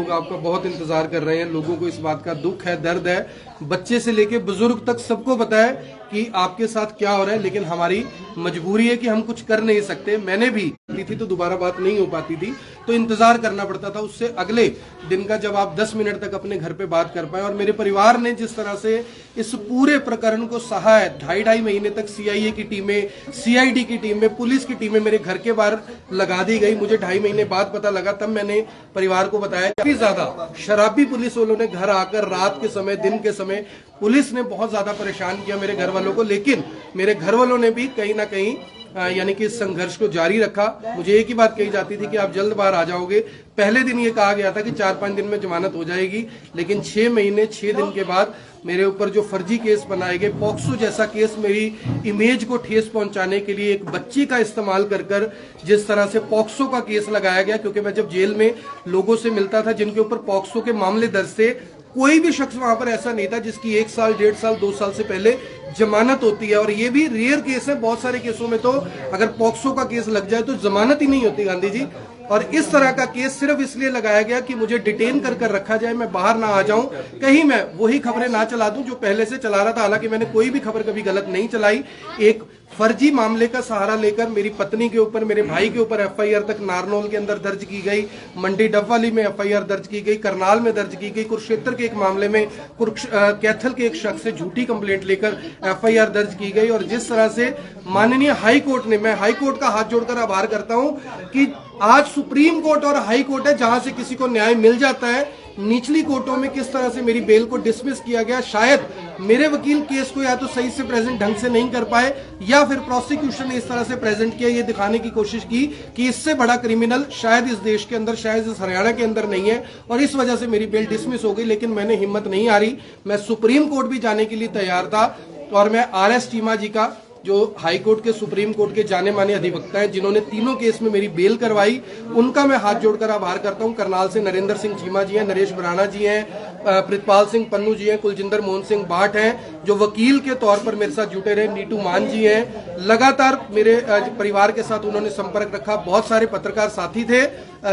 लोग आपका बहुत इंतजार कर रहे हैं। लोगों को इस बात का दुख है, दर्द है, बच्चे से लेके बुजुर्ग तक सबको पता है कि आपके साथ क्या हो रहा है, लेकिन हमारी मजबूरी है कि हम कुछ कर नहीं सकते। मैंने भी थी तो दोबारा बात नहीं हो पाती थी, तो इंतजार करना पड़ता था उससे अगले दिन का, जब आप 10 मिनट तक अपने घर पे बात कर पाए। और मेरे परिवार ने जिस तरह से इस पूरे प्रकरण को सहा है, 2.5 महीने तक सीआईए की टीमें, सीआईडी की टीमें, पुलिस की टीमें मेरे घर के बाहर लगा दी गई। मुझे 2.5 महीने बाद पता लगा, तब मैंने परिवार को बताया। काफी ज्यादा शराबी पुलिस वालों ने घर आकर रात के समय, दिन के समय पुलिस ने बहुत ज्यादा परेशान किया मेरे घर वालों को, लेकिन मेरे घर वालों ने भी कहीं ना कहीं यानी कि इस संघर्ष को जारी रखा। मुझे एक ही बात कही जाती थी कि आप जल्द बाहर आ जाओगे। पहले दिन ये कहा गया था कि 4-5 दिन में जमानत हो जाएगी, लेकिन 6 महीने 6 दिन के बाद मेरे ऊपर जो फर्जी केस बनाए गए, पॉक्सो जैसा केस, मेरी इमेज को ठेस पहुंचाने के लिए एक बच्ची का इस्तेमाल कर जिस तरह से पॉक्सो का केस लगाया गया। क्योंकि मैं जब जेल में लोगों से मिलता था जिनके ऊपर पॉक्सो के मामले दर्ज थे, कोई भी शख्स वहां पर ऐसा नहीं था जिसकी 1 साल, 1.5 साल, 2 साल से पहले जमानत होती है। और ये भी रेयर केस है। बहुत सारे केसों में तो अगर पॉक्सो का केस लग जाए तो जमानत ही नहीं होती, गांधी जी। और इस तरह का केस सिर्फ इसलिए लगाया गया कि मुझे डिटेन कर रखा जाए, मैं बाहर ना आ जाऊं, कहीं मैं वही खबरें ना चला दूं जो पहले से चला रहा था। हालांकि मैंने कोई भी खबर कभी गलत नहीं चलाई। एक फर्जी मामले का सहारा लेकर मेरी पत्नी के ऊपर, मेरे भाई के ऊपर एफआईआर तक नारनौल के अंदर दर्ज की गई, मंडी डबवाली में एफआईआर दर्ज की गई, करनाल में दर्ज की गई, कुरुक्षेत्र के एक मामले में कैथल के एक शख्स से झूठी कंप्लेंट लेकर एफआईआर दर्ज की गई। और जिस तरह से माननीय हाई कोर्ट ने, मैं हाई कोर्ट का हाथ जोड़कर आभार करता हूं कि आज सुप्रीम कोर्ट और हाई कोर्ट है जहां से किसी को न्याय मिल जाता है। निचली कोर्टों में किस तरह से मेरी बेल को डिसमिस किया गया, शायद मेरे वकील केस को या तो सही से प्रेजेंट ढंग से नहीं कर पाए, या फिर प्रोसिक्यूशन ने इस तरह से प्रेजेंट किया, ये दिखाने की कोशिश की कि इससे बड़ा क्रिमिनल शायद इस देश के अंदर, शायद इस हरियाणा के अंदर नहीं है, और इस वजह से मेरी बेल डिसमिस हो गई। लेकिन मैंने हिम्मत नहीं हारी, मैं सुप्रीम कोर्ट भी जाने के लिए तैयार था। और मैं आरएस चीमा जी का, जो हाई कोर्ट के, सुप्रीम कोर्ट के जाने माने अधिवक्ता हैं, जिन्होंने तीनों केस में मेरी बेल करवाई, उनका मैं हाथ जोड़कर आभार करता हूं। करनाल से नरेंद्र सिंह चीमा जी हैं, नरेश बराना जी हैं, प्रितपाल सिंह पन्नू जी हैं, कुलजिंदर मोहन सिंह बाठ हैं, जो वकील के तौर पर मेरे साथ जुटे रहे, नीटू मान जी हैं, लगातार मेरे परिवार के साथ उन्होंने संपर्क रखा। बहुत सारे पत्रकार साथी थे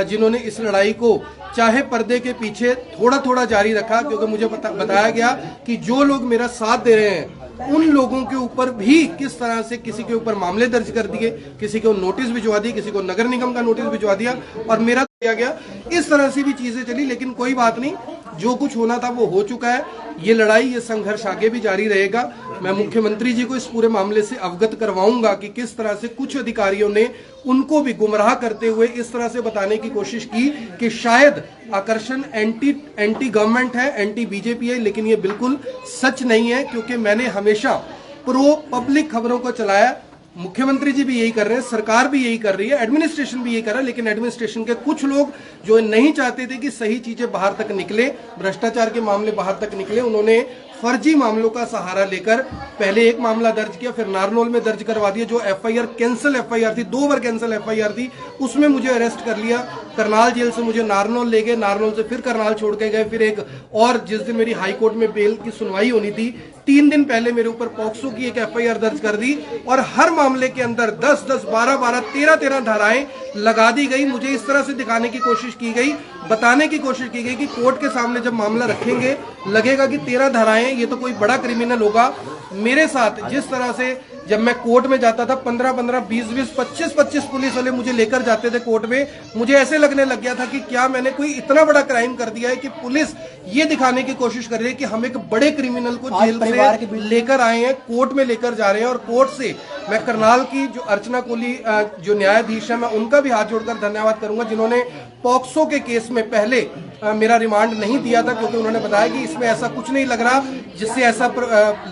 जिन्होंने इस लड़ाई को चाहे पर्दे के पीछे थोड़ा थोड़ा जारी रखा, क्योंकि मुझे बताया गया कि जो लोग मेरा साथ दे रहे हैं उन लोगों के ऊपर भी किस तरह से किसी के ऊपर मामले दर्ज कर दिए, किसी को नोटिस भिजवा दिए, किसी को नगर निगम का नोटिस भिजवा दिया और मेरा दिया गया। इस तरह से भी चीजें चली, लेकिन कोई बात नहीं, जो कुछ होना था वो हो चुका है। ये लड़ाई, ये संघर्ष आगे भी जारी रहेगा। मैं मुख्यमंत्री जी को इस पूरे मामले से अवगत करवाऊंगा कि किस तरह से कुछ अधिकारियों ने उनको भी गुमराह करते हुए इस तरह से बताने की कोशिश की कि शायद आकर्षण एंटी गवर्नमेंट है, एंटी बीजेपी है, लेकिन ये बिल्कुल सच नहीं है। क्योंकि मैंने हमेशा प्रो पब्लिक खबरों को चलाया। मुख्यमंत्री जी भी यही कर रहे हैं, सरकार भी यही कर रही है, एडमिनिस्ट्रेशन भी यही कर रहा है, लेकिन एडमिनिस्ट्रेशन के कुछ लोग जो नहीं चाहते थे कि सही चीजें बाहर तक निकले, भ्रष्टाचार के मामले बाहर तक निकले, उन्होंने फर्जी मामलों का सहारा लेकर पहले एक मामला दर्ज किया, फिर नारनौल में दर्ज करवा दिया, जो एफआईआर कैंसिल एफआईआर थी, 2 बार कैंसिल एफआईआर थी, उसमें मुझे अरेस्ट कर लिया। करनाल जेल से मुझे नारनौल ले गए, नारनौल से फिर करनाल छोड़ के गए, फिर एक और जिस दिन मेरी हाई कोर्ट में बेल की सुनवाई होनी थी, 3 दिन पहले मेरे ऊपर पॉक्सो की एक एफआईआर दर्ज कर दी और हर मामले के अंदर 10-10, 12-12, 13-13 धाराएं लगा दी गई। मुझे इस तरह से दिखाने की कोशिश की गई, बताने की कोशिश की गई कि कोर्ट के सामने जब मामला रखेंगे लगेगा कि 13 धाराएं, ये तो कोई बड़ा क्रिमिनल होगा। मेरे साथ जिस तरह से जब मैं कोर्ट में जाता था, 15-15, 20-20, 25-25 पुलिस वाले मुझे लेकर जाते थे कोर्ट में, मुझे ऐसे लगने लग गया था कि क्या मैंने कोई इतना बड़ा क्राइम कर दिया है कि पुलिस ये दिखाने की कोशिश कर रही है कि हम एक बड़े क्रिमिनल को जेल से लेकर आए हैं, कोर्ट में लेकर जा रहे हैं। और कोर्ट से मैं करनाल की जो अर्चना कोहली जो न्यायाधीश है, मैं उनका भी हाथ जोड़कर धन्यवाद करूंगा, जिन्होंने पॉक्सो के केस में पहले मेरा रिमांड नहीं दिया था, क्योंकि उन्होंने बताया कि इसमें ऐसा कुछ नहीं लग रहा जिससे ऐसा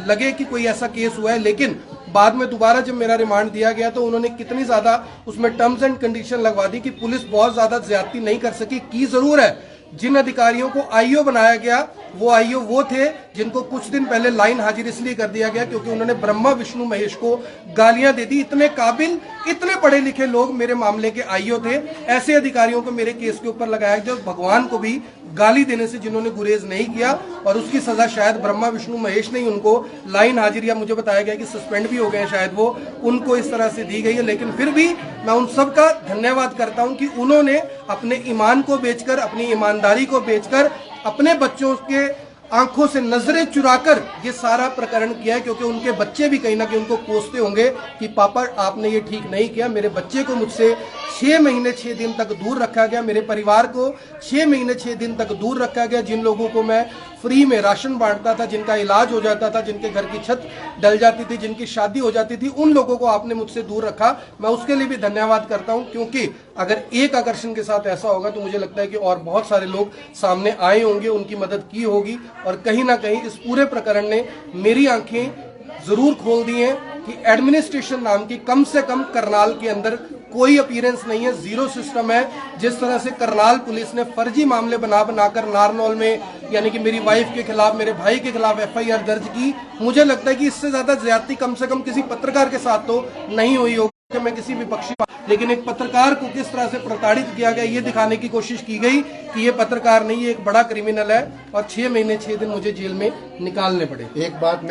लगे कि कोई ऐसा केस हुआ है। लेकिन बाद में दोबारा जब मेरा रिमांड दिया गया तो उन्होंने कितनी ज्यादा उसमें टर्म्स एंड कंडीशन लगवा दी कि पुलिस बहुत ज्यादा ज्यादती नहीं कर सकी। की जरूर है, जिन अधिकारियों को आईओ बनाया गया वो आईओ वो थे जिनको कुछ दिन पहले लाइन हाजिर इसलिए कर दिया गया क्योंकि उन्होंने ब्रह्मा विष्णु महेश को गालियां दे दी। इतने काबिल, इतने पढ़े लिखे लोग मेरे मामले के आईओ थे। ऐसे अधिकारियों को मेरे केस के ऊपर लगाया जो भगवान को भी गाली देने से जिन्होंने गुरेज नहीं किया, और उसकी सजा शायद ब्रह्मा विष्णु महेश ने ही उनको लाइन हाजिर, या मुझे बताया गया कि सस्पेंड भी हो गए हैं शायद वो, उनको इस तरह से दी गई है। लेकिन फिर भी मैं उन सब का धन्यवाद करता हूं कि उन्होंने अपने ईमान को बेचकर, अपनी ईमानदारी को बेचकर, अपने बच्चों के आंखों से नजरें चुराकर ये सारा प्रकरण किया है, क्योंकि उनके बच्चे भी कहीं ना कहीं उनको कोसते होंगे कि पापा आपने ये ठीक नहीं किया। मेरे बच्चे को मुझसे 6 महीने 6 दिन तक दूर रखा गया, मेरे परिवार को 6 महीने 6 दिन तक दूर रखा गया। जिन लोगों को मैं फ्री में राशन बांटता था, जिनका इलाज हो जाता था, जिनके घर की छत डल जाती थी, जिनकी शादी हो जाती थी, उन लोगों को आपने मुझसे दूर रखा। मैं उसके लिए भी धन्यवाद करता हूं, क्योंकि अगर एक आकर्षण के साथ ऐसा होगा तो मुझे लगता है कि और बहुत सारे लोग सामने आए होंगे, उनकी मदद की होगी। और कहीं ना कहीं इस पूरे प्रकरण ने मेरी आंखें जरूर खोल दी हैं कि एडमिनिस्ट्रेशन नाम की कम से कम करनाल के अंदर कोई अपीयरेंस नहीं है, जीरो सिस्टम है। जिस तरह से करनाल पुलिस ने फर्जी मामले बनाकर नारनौल में, यानी कि मेरी वाइफ के खिलाफ, मेरे भाई के खिलाफ FIR दर्ज की, मुझे लगता है कि इससे ज्यादा ज्यादती कम से कम किसी पत्रकार के साथ तो नहीं हुई होगी। मैं किसी विपक्षी, लेकिन एक पत्रकार को किस तरह से प्रताड़ित किया गया, ये दिखाने की कोशिश की गई कि ये पत्रकार नहीं, ये एक बड़ा क्रिमिनल है, और 6 महीने 6 दिन मुझे जेल में निकालने पड़े। एक बात